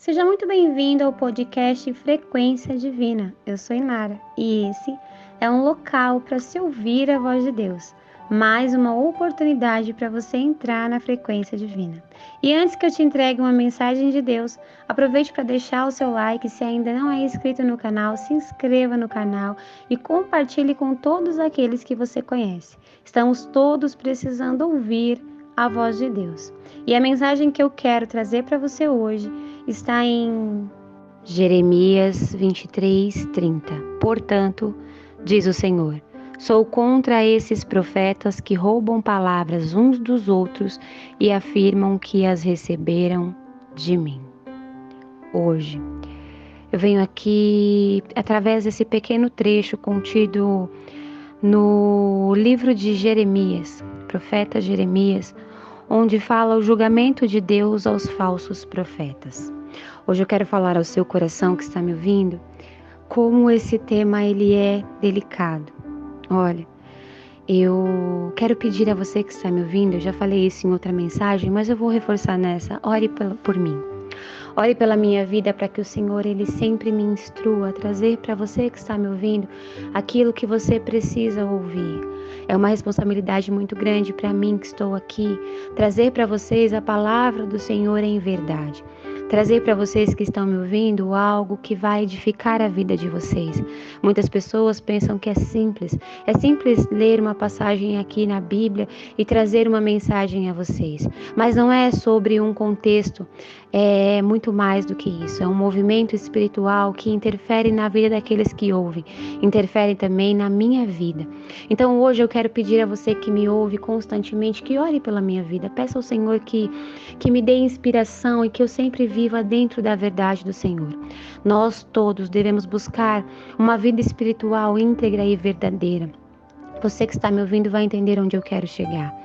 Seja muito bem-vindo ao podcast Frequência Divina. Eu sou Inara e esse é um local para se ouvir a voz de Deus. Mais uma oportunidade para você entrar na frequência divina. E antes que eu te entregue uma mensagem de Deus, aproveite para deixar o seu like. Se ainda não é inscrito no canal, se inscreva no canal e compartilhe com todos aqueles que você conhece. Estamos todos precisando ouvir a voz de Deus. E a mensagem que eu quero trazer para você hoje está em Jeremias 23:30. Portanto, diz o Senhor, sou contra esses profetas que roubam palavras uns dos outros e afirmam que as receberam de mim. Hoje, eu venho aqui através desse pequeno trecho contido no livro de Jeremias, profeta Jeremias, onde fala o julgamento de Deus aos falsos profetas. Hoje eu quero falar ao seu coração que está me ouvindo, como esse tema ele é delicado. Olha, eu quero pedir a você que está me ouvindo, eu já falei isso em outra mensagem, mas eu vou reforçar nessa, ore por mim. Ore pela minha vida para que o Senhor ele sempre me instrua a trazer para você que está me ouvindo aquilo que você precisa ouvir. É uma responsabilidade muito grande para mim que estou aqui, trazer para vocês a palavra do Senhor em verdade. Trazer para vocês que estão me ouvindo algo que vai edificar a vida de vocês. Muitas pessoas pensam que é simples ler uma passagem aqui na Bíblia e trazer uma mensagem a vocês. Mas não é sobre um contexto, é muito mais do que isso. É um movimento espiritual que interfere na vida daqueles que ouvem, interfere também na minha vida. Então hoje eu quero pedir a você que me ouve constantemente, que ore pela minha vida. Peça ao Senhor que me dê inspiração e que eu sempre viva dentro da verdade do Senhor. Nós todos devemos buscar uma vida espiritual íntegra e verdadeira. Você que está me ouvindo vai entender onde eu quero chegar.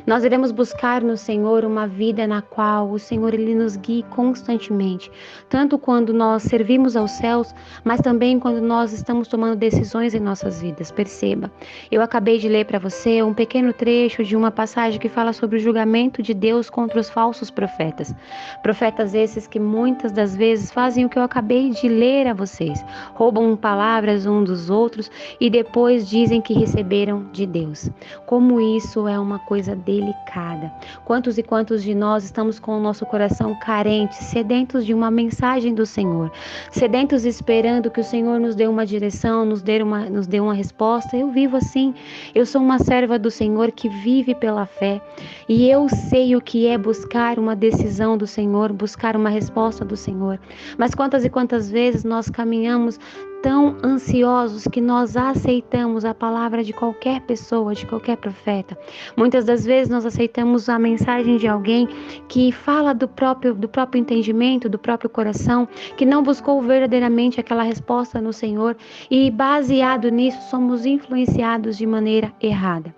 Nós devemos buscar no Senhor uma vida na qual o Senhor ele nos guie constantemente, tanto quando nós servimos aos céus, mas também quando nós estamos tomando decisões em nossas vidas. Perceba, eu acabei de ler para você um pequeno trecho de uma passagem que fala sobre o julgamento de Deus contra os falsos profetas. Profetas esses que muitas das vezes fazem o que eu acabei de ler a vocês, roubam palavras uns dos outros e depois dizem que receberam de Deus. Como isso é uma coisa delicada. Quantos e quantos de nós estamos com o nosso coração carente, sedentos de uma mensagem do Senhor, sedentos esperando que o Senhor nos dê uma direção, nos dê uma resposta. Eu vivo assim. Eu sou uma serva do Senhor que vive pela fé e eu sei o que é buscar uma decisão do Senhor, buscar uma resposta do Senhor. Mas quantas e quantas vezes nós caminhamos tão ansiosos que nós aceitamos a palavra de qualquer pessoa, de qualquer profeta. Muitas das vezes nós aceitamos a mensagem de alguém que fala do próprio entendimento, do próprio coração, que não buscou verdadeiramente aquela resposta no Senhor e baseado nisso somos influenciados de maneira errada.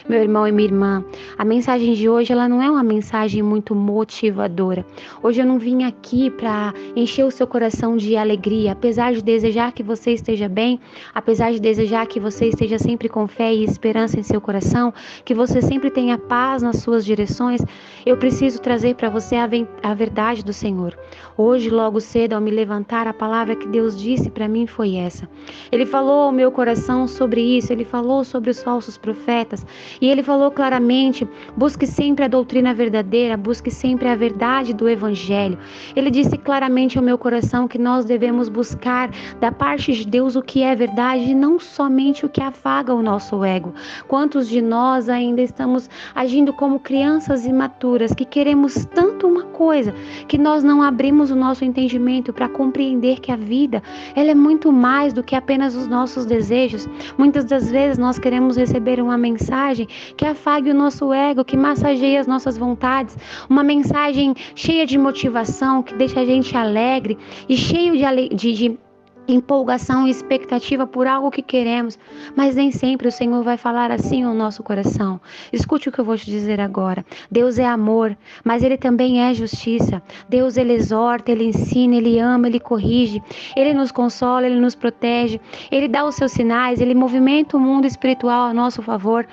Meu irmão e minha irmã, a mensagem de hoje ela não é uma mensagem muito motivadora. Hoje eu não vim aqui para encher o seu coração de alegria, apesar de desejar que você esteja bem, apesar de desejar que você esteja sempre com fé e esperança em seu coração, que você sempre tenha paz nas suas direções. Eu preciso trazer para você a verdade do Senhor. Hoje, logo cedo, ao me levantar, a palavra que Deus disse para mim foi essa. Ele falou ao meu coração sobre isso, ele falou sobre os falsos profetas. E ele falou claramente, busque sempre a doutrina verdadeira, busque sempre a verdade do Evangelho. Ele disse claramente ao meu coração que nós devemos buscar da parte de Deus o que é verdade e não somente o que afaga o nosso ego. Quantos de nós ainda estamos agindo como crianças imaturas, que queremos tanto uma coisa, que nós não abrimos o nosso entendimento para compreender que a vida ela é muito mais do que apenas os nossos desejos. Muitas das vezes nós queremos receber uma mensagem que afague o nosso ego, que massageie as nossas vontades, uma mensagem cheia de motivação, que deixa a gente alegre e cheio de empolgação e expectativa por algo que queremos, mas nem sempre o Senhor vai falar assim ao nosso coração. Escute o que eu vou te dizer agora. Deus é amor, mas Ele também é justiça. Deus, Ele exorta, Ele ensina, Ele ama, Ele corrige, Ele nos consola, Ele nos protege, Ele dá os seus sinais, Ele movimenta o mundo espiritual a nosso favor.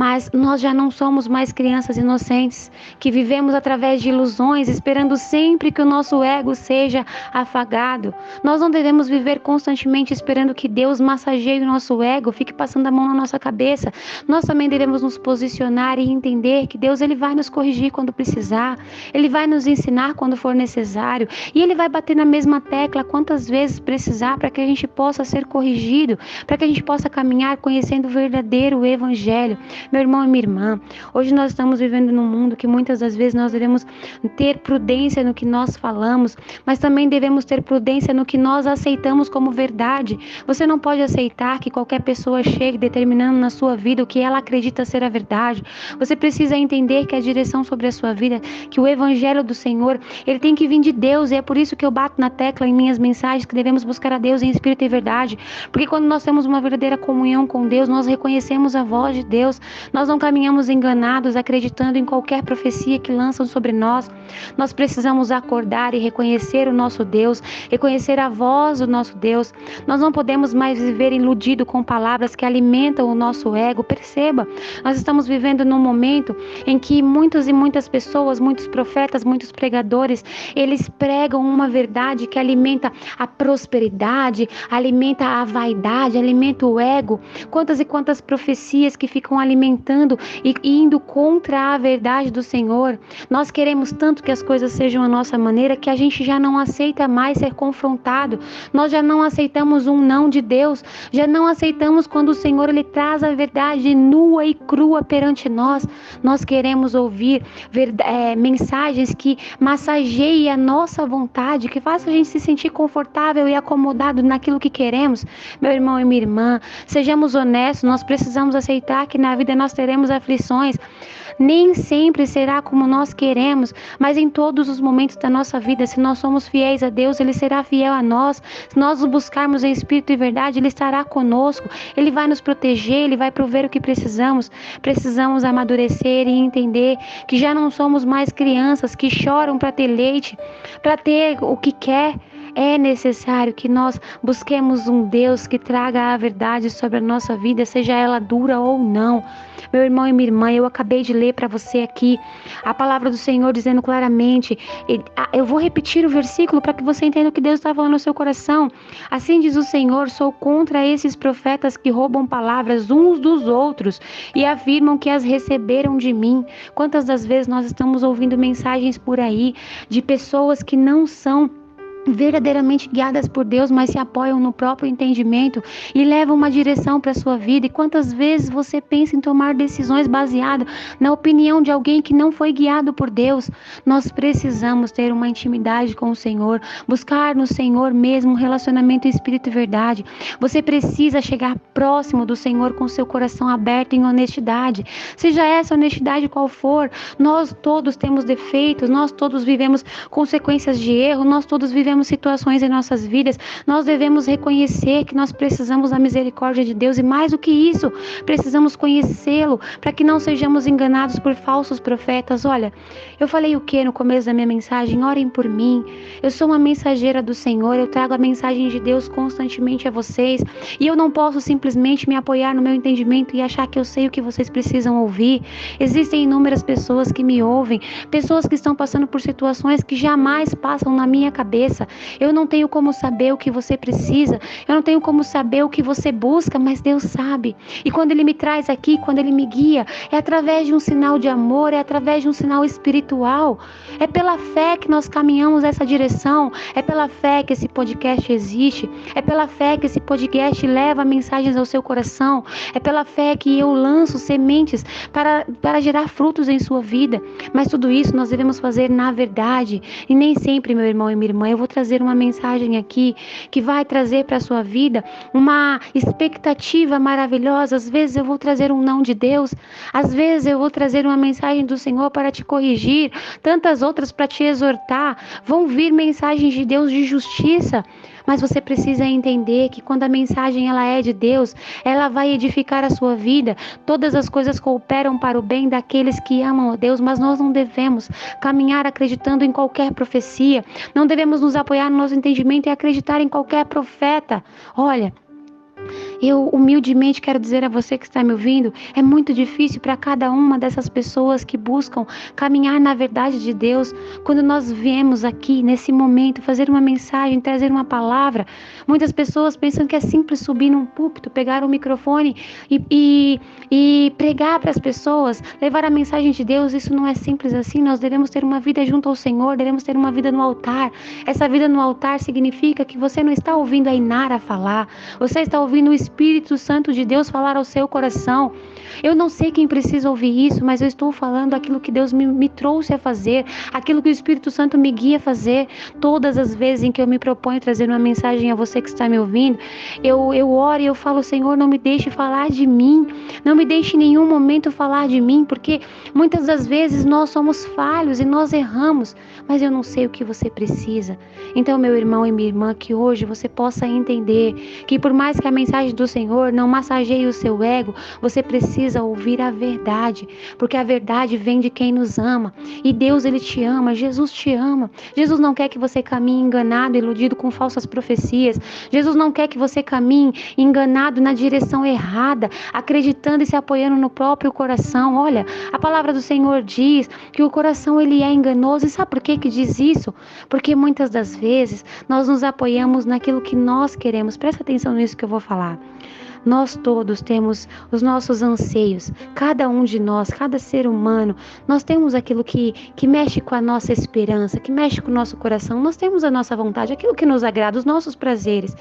mas nós já não somos mais crianças inocentes, que vivemos através de ilusões, esperando sempre que o nosso ego seja afagado. Nós não devemos viver constantemente esperando que Deus massageie o nosso ego, fique passando a mão na nossa cabeça. Nós também devemos nos posicionar e entender que Deus ele vai nos corrigir quando precisar, Ele vai nos ensinar quando for necessário, e Ele vai bater na mesma tecla quantas vezes precisar para que a gente possa ser corrigido, para que a gente possa caminhar conhecendo o verdadeiro Evangelho. Meu irmão e minha irmã, hoje nós estamos vivendo num mundo que muitas das vezes nós devemos ter prudência no que nós falamos, mas também devemos ter prudência no que nós aceitamos como verdade. Você não pode aceitar que qualquer pessoa chegue determinando na sua vida o que ela acredita ser a verdade. Você precisa entender que a direção sobre a sua vida, que o Evangelho do Senhor, ele tem que vir de Deus, e é por isso que eu bato na tecla em minhas mensagens que devemos buscar a Deus em espírito e verdade, porque quando nós temos uma verdadeira comunhão com Deus, nós reconhecemos a voz de Deus, nós não caminhamos enganados, acreditando em qualquer profecia que lançam sobre nós. Nós precisamos acordar e reconhecer o nosso Deus, reconhecer a voz do nosso Deus. Nós não podemos mais viver iludido com palavras que alimentam o nosso ego. Perceba, nós estamos vivendo num momento em que muitas e muitas pessoas, muitos profetas, muitos pregadores, eles pregam uma verdade que alimenta a prosperidade, alimenta a vaidade, alimenta o ego. Quantas e quantas profecias que ficam alimentando e indo contra a verdade do Senhor. Nós queremos tanto que as coisas sejam a nossa maneira que a gente já não aceita mais ser confrontado. Nós já não aceitamos um não de Deus, já não aceitamos quando o Senhor ele traz a verdade nua e crua perante nós. Nós queremos ouvir mensagens que massageiem a nossa vontade, que façam a gente se sentir confortável e acomodado naquilo que queremos. Meu irmão e minha irmã, sejamos honestos, nós precisamos aceitar que na vida nós teremos aflições. Nem sempre será como nós queremos, mas em todos os momentos da nossa vida, se nós somos fiéis a Deus, Ele será fiel a nós. Se nós o buscarmos em espírito e verdade, Ele estará conosco, Ele vai nos proteger, Ele vai prover o que precisamos. Precisamos amadurecer e entender que já não somos mais crianças que choram para ter leite, para ter o que quer. É necessário que nós busquemos um Deus que traga a verdade sobre a nossa vida, seja ela dura ou não. Meu irmão e minha irmã, eu acabei de ler para você aqui a palavra do Senhor dizendo claramente, eu vou repetir o versículo para que você entenda o que Deus está falando no seu coração. Assim diz o Senhor: sou contra esses profetas que roubam palavras uns dos outros e afirmam que as receberam de mim. Quantas das vezes nós estamos ouvindo mensagens por aí de pessoas que não são verdadeiramente guiadas por Deus, mas se apoiam no próprio entendimento e levam uma direção para a sua vida? E quantas vezes você pensa em tomar decisões baseadas na opinião de alguém que não foi guiado por Deus? Nós precisamos ter uma intimidade com o Senhor, buscar no Senhor mesmo um relacionamento em espírito e verdade. Você precisa chegar próximo do Senhor com seu coração aberto em honestidade, seja essa honestidade qual for. Nós todos temos defeitos, nós todos vivemos consequências de erro, nós todos vivemos situações em nossas vidas. Nós devemos reconhecer que nós precisamos da misericórdia de Deus, e mais do que isso, precisamos conhecê-lo para que não sejamos enganados por falsos profetas. Olha, eu falei o que no começo da minha mensagem? Orem por mim. Eu sou uma mensageira do Senhor, eu trago a mensagem de Deus constantemente a vocês, e eu não posso simplesmente me apoiar no meu entendimento e achar que eu sei o que vocês precisam ouvir. Existem inúmeras pessoas que me ouvem, pessoas que estão passando por situações que jamais passam na minha cabeça. Eu não tenho como saber o que você precisa, eu não tenho como saber o que você busca, mas Deus sabe. E quando Ele me traz aqui, quando Ele me guia, é através de um sinal de amor, é através de um sinal espiritual. É pela fé que nós caminhamos essa direção, é pela fé que esse podcast existe, é pela fé que esse podcast leva mensagens ao seu coração, é pela fé que eu lanço sementes para gerar frutos em sua vida. Mas tudo isso nós devemos fazer na verdade, e nem sempre, meu irmão e minha irmã, eu vou trazer uma mensagem aqui que vai trazer para a sua vida uma expectativa maravilhosa. Às vezes eu vou trazer um não de Deus, às vezes eu vou trazer uma mensagem do Senhor para te corrigir, tantas outras para te exortar. Vão vir mensagens de Deus de justiça, mas você precisa entender que quando a mensagem ela é de Deus, ela vai edificar a sua vida. Todas as coisas cooperam para o bem daqueles que amam a Deus, mas nós não devemos caminhar acreditando em qualquer profecia, não devemos nos apoiar no nosso entendimento e acreditar em qualquer profeta. Olha, Eu humildemente quero dizer a você que está me ouvindo, é muito difícil para cada uma dessas pessoas que buscam caminhar na verdade de Deus. Quando nós viemos aqui, nesse momento, fazer uma mensagem, trazer uma palavra, muitas pessoas pensam que é simples subir num púlpito, pegar um microfone e pregar para as pessoas, levar a mensagem de Deus. Isso não é simples assim. Nós devemos ter uma vida junto ao Senhor, devemos ter uma vida no altar. Essa vida no altar significa que você não está ouvindo a Inara falar, você está ouvindo o Espírito Santo de Deus falar ao seu coração. Eu não sei quem precisa ouvir isso, mas eu estou falando aquilo que Deus me trouxe a fazer, aquilo que o Espírito Santo me guia a fazer. Todas as vezes em que eu me proponho trazer uma mensagem a você que está me ouvindo, eu oro e eu falo: Senhor, não me deixe falar de mim, não me deixe em nenhum momento falar de mim, porque muitas das vezes nós somos falhos e nós erramos, mas eu não sei o que você precisa. Então, meu irmão e minha irmã, que hoje você possa entender que por mais que a mensagem do Senhor não massageie o seu ego, você precisa ouvir a verdade, porque a verdade vem de quem nos ama, e Deus, Ele te ama, Jesus te ama. Jesus não quer que você caminhe enganado, iludido com falsas profecias. Jesus não quer que você caminhe enganado na direção errada, acreditando e se apoiando no próprio coração. Olha, a palavra do Senhor diz que o coração ele é enganoso, e sabe por que diz isso? Porque muitas das vezes nós nos apoiamos naquilo que nós queremos. Presta atenção nisso que eu vou falar. Nós todos temos os nossos anseios, cada um de nós, cada ser humano, nós temos aquilo que mexe com a nossa esperança, que mexe com o nosso coração, nós temos a nossa vontade, aquilo que nos agrada, os nossos prazeres.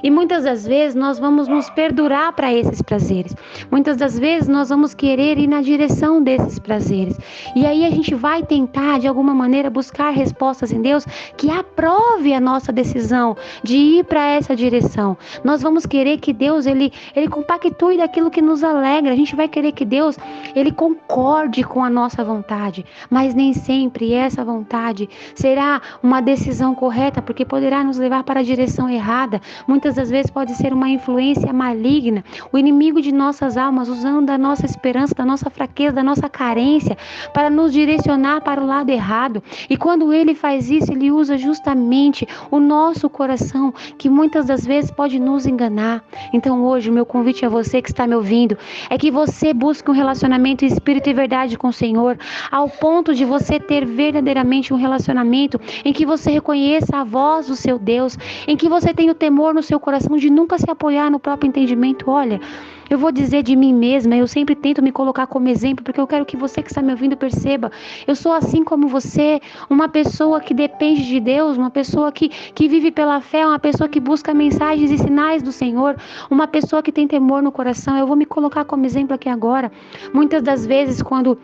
E muitas das vezes nós vamos nos perdurar para esses prazeres. Muitas das vezes nós vamos querer ir na direção desses prazeres. E aí a gente vai tentar, de alguma maneira, buscar respostas em Deus que aprove a nossa decisão de ir para essa direção. Nós vamos querer que Deus, Ele compactue daquilo que nos alegra. A gente vai querer que Deus, Ele concorde com a nossa vontade. Mas nem sempre essa vontade será uma decisão correta, porque poderá nos levar para a direção errada. Muitas das vezes pode ser uma influência maligna, o inimigo de nossas almas, usando da nossa esperança, da nossa fraqueza, da nossa carência, para nos direcionar para o lado errado. E quando ele faz isso, ele usa justamente o nosso coração, que muitas das vezes pode nos enganar. Então hoje, o meu convite a você que está me ouvindo, é que você busque um relacionamento em espírito e verdade com o Senhor, ao ponto de você ter verdadeiramente um relacionamento em que você reconheça a voz do seu Deus, em que você tenha o temor no seu coração de nunca se apoiar no próprio entendimento. Olha, eu vou dizer de mim mesma, eu sempre tento me colocar como exemplo, porque eu quero que você que está me ouvindo perceba, eu sou assim como você, uma pessoa que depende de Deus, uma pessoa que vive pela fé, uma pessoa que busca mensagens e sinais do Senhor, uma pessoa que tem temor no coração. Eu vou me colocar como exemplo aqui agora. Muitas das vezes, quando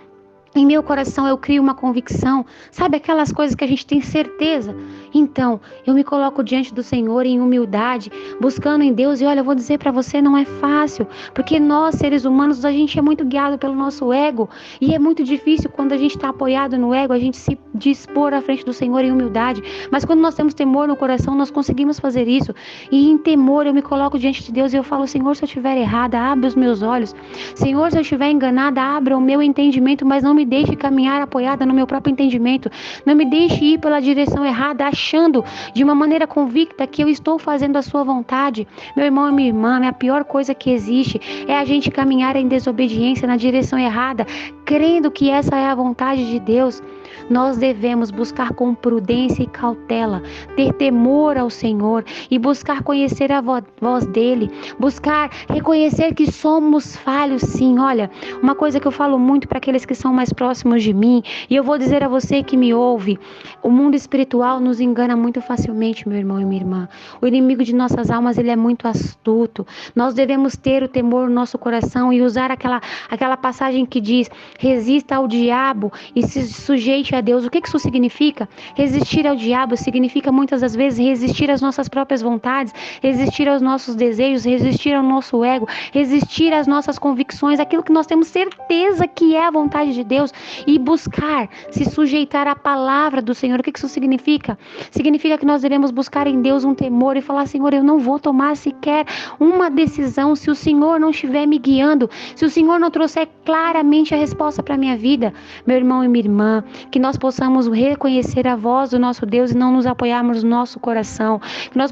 em meu coração eu crio uma convicção, sabe aquelas coisas que a gente tem certeza? Então, eu me coloco diante do Senhor em humildade, buscando em Deus. E olha, eu vou dizer para você, não é fácil, porque nós, seres humanos, a gente é muito guiado pelo nosso ego. E é muito difícil quando a gente está apoiado no ego, a gente se dispor à frente do Senhor em humildade. Mas quando nós temos temor no coração, nós conseguimos fazer isso. E em temor eu me coloco diante de Deus e eu falo: Senhor, se eu estiver errada, abre os meus olhos. Senhor, se eu estiver enganada, abra o meu entendimento, mas não me deixe caminhar apoiada no meu próprio entendimento. Não me deixe ir pela direção errada, achando de uma maneira convicta que eu estou fazendo a sua vontade. Meu irmão e minha irmã, a pior coisa que existe é a gente caminhar em desobediência na direção errada, crendo que essa é a vontade de Deus. Nós devemos buscar com prudência e cautela, ter temor ao Senhor e buscar conhecer a voz dele, buscar reconhecer que somos falhos sim. Olha, uma coisa que eu falo muito para aqueles que são mais próximos de mim, e eu vou dizer a você que me ouve: o mundo espiritual nos engana muito facilmente, meu irmão e minha irmã. O inimigo de nossas almas, ele é muito astuto. Nós devemos ter o temor no nosso coração e usar aquela passagem que diz: resista ao diabo e se sujeite a Deus. O que isso significa? Resistir ao diabo significa muitas das vezes resistir às nossas próprias vontades, resistir aos nossos desejos, resistir ao nosso ego, resistir às nossas convicções, aquilo que nós temos certeza que é a vontade de Deus, e buscar se sujeitar à palavra do Senhor. O que isso significa? Significa que nós devemos buscar em Deus um temor e falar: Senhor, eu não vou tomar sequer uma decisão se o Senhor não estiver me guiando, se o Senhor não trouxer claramente a resposta para a minha vida. Meu irmão e minha irmã, que nós nós possamos reconhecer a voz do nosso Deus e não nos apoiarmos no nosso coração, que nós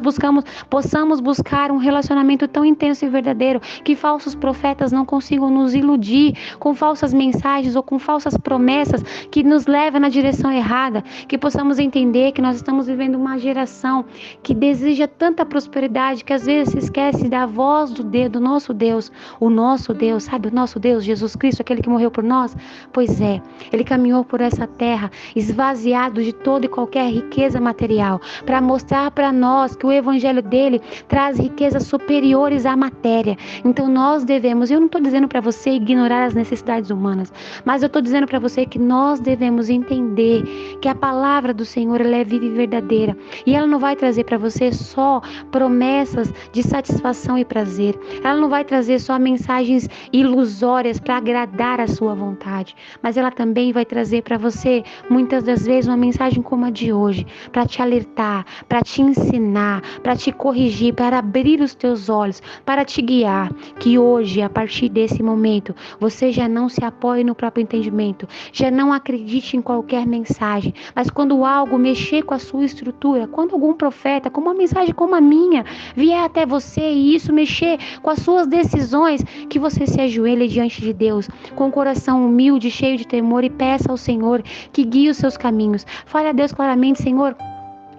possamos buscar um relacionamento tão intenso e verdadeiro, que falsos profetas não consigam nos iludir com falsas mensagens ou com falsas promessas que nos levam na direção errada, que possamos entender que nós estamos vivendo uma geração que deseja tanta prosperidade que às vezes se esquece da voz do nosso Deus, o nosso Deus, sabe, o nosso Deus, Jesus Cristo, aquele que morreu por nós. Pois é, ele caminhou por essa terra esvaziado de toda e qualquer riqueza material, para mostrar para nós que o evangelho dele traz riquezas superiores à matéria. Então nós devemos, eu não estou dizendo para você ignorar as necessidades humanas, mas eu estou dizendo para você que nós devemos entender que a palavra do Senhor, ela é viva e verdadeira, e ela não vai trazer para você só promessas de satisfação e prazer, ela não vai trazer só mensagens ilusórias para agradar a sua vontade, mas ela também vai trazer para você, muitas das vezes, uma mensagem como a de hoje, para te alertar, para te ensinar, para te corrigir, para abrir os teus olhos, para te guiar, que hoje, a partir desse momento, você já não se apoie no próprio entendimento, já não acredite em qualquer mensagem, mas quando algo mexer com a sua estrutura, quando algum profeta, com uma mensagem como a minha, vier até você e isso mexer com as suas decisões, que você se ajoelhe diante de Deus, com o coração humilde, cheio de temor, e peça ao Senhor que guie os seus caminhos. Fale a Deus claramente: Senhor,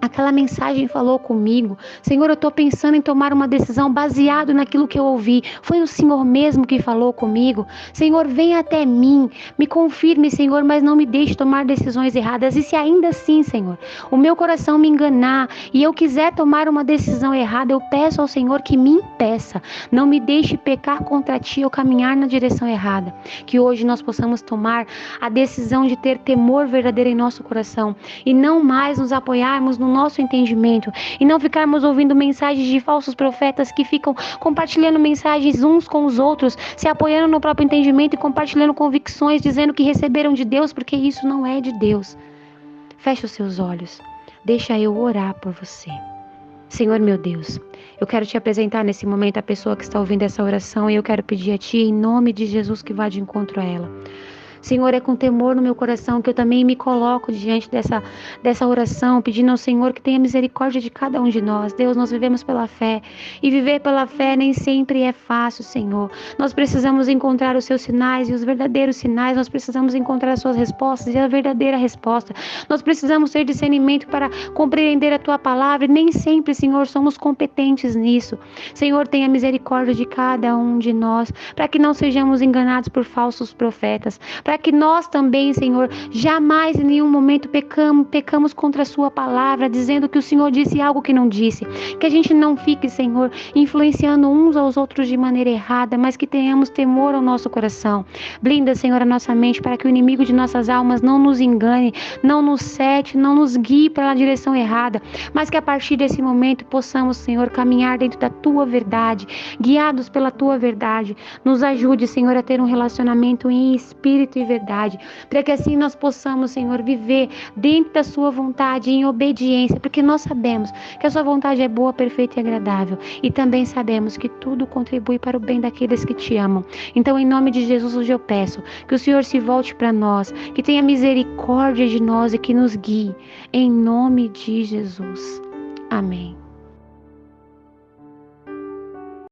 aquela mensagem falou comigo. Senhor, eu estou pensando em tomar uma decisão baseado naquilo que eu ouvi. Foi o Senhor mesmo que falou comigo? Senhor, venha até mim. Me confirme, Senhor, mas não me deixe tomar decisões erradas. E se ainda assim, Senhor, o meu coração me enganar e eu quiser tomar uma decisão errada, eu peço ao Senhor que me impeça. Não me deixe pecar contra Ti ou caminhar na direção errada. Que hoje nós possamos tomar a decisão de ter temor verdadeiro em nosso coração e não mais nos apoiarmos no nosso entendimento e não ficarmos ouvindo mensagens de falsos profetas que ficam compartilhando mensagens uns com os outros, se apoiando no próprio entendimento e compartilhando convicções, dizendo que receberam de Deus, porque isso não é de Deus. Feche os seus olhos, deixa eu orar por você. Senhor meu Deus, eu quero te apresentar nesse momento a pessoa que está ouvindo essa oração e eu quero pedir a Ti, em nome de Jesus, que vá de encontro a ela. Senhor, é com temor no meu coração que eu também me coloco diante dessa oração, pedindo ao Senhor que tenha misericórdia de cada um de nós. Deus, nós vivemos pela fé, e viver pela fé nem sempre é fácil, Senhor. Nós precisamos encontrar os seus sinais e os verdadeiros sinais, nós precisamos encontrar as suas respostas e a verdadeira resposta. Nós precisamos ter discernimento para compreender a Tua palavra, e nem sempre, Senhor, somos competentes nisso. Senhor, tenha misericórdia de cada um de nós, para que não sejamos enganados por falsos profetas, para que nós também, Senhor, jamais em nenhum momento pecamos contra a Sua palavra, dizendo que o Senhor disse algo que não disse. Que a gente não fique, Senhor, influenciando uns aos outros de maneira errada, mas que tenhamos temor ao nosso coração. Blinda, Senhor, a nossa mente para que o inimigo de nossas almas não nos engane, não nos sete, não nos guie pela direção errada, mas que a partir desse momento possamos, Senhor, caminhar dentro da Tua verdade, guiados pela Tua verdade. Nos ajude, Senhor, a ter um relacionamento em espírito e verdade, para que assim nós possamos, Senhor, viver dentro da Sua vontade, em obediência, porque nós sabemos que a Sua vontade é boa, perfeita e agradável, e também sabemos que tudo contribui para o bem daqueles que Te amam. Então, em nome de Jesus, hoje eu peço que o Senhor se volte para nós, que tenha misericórdia de nós e que nos guie, em nome de Jesus. Amém.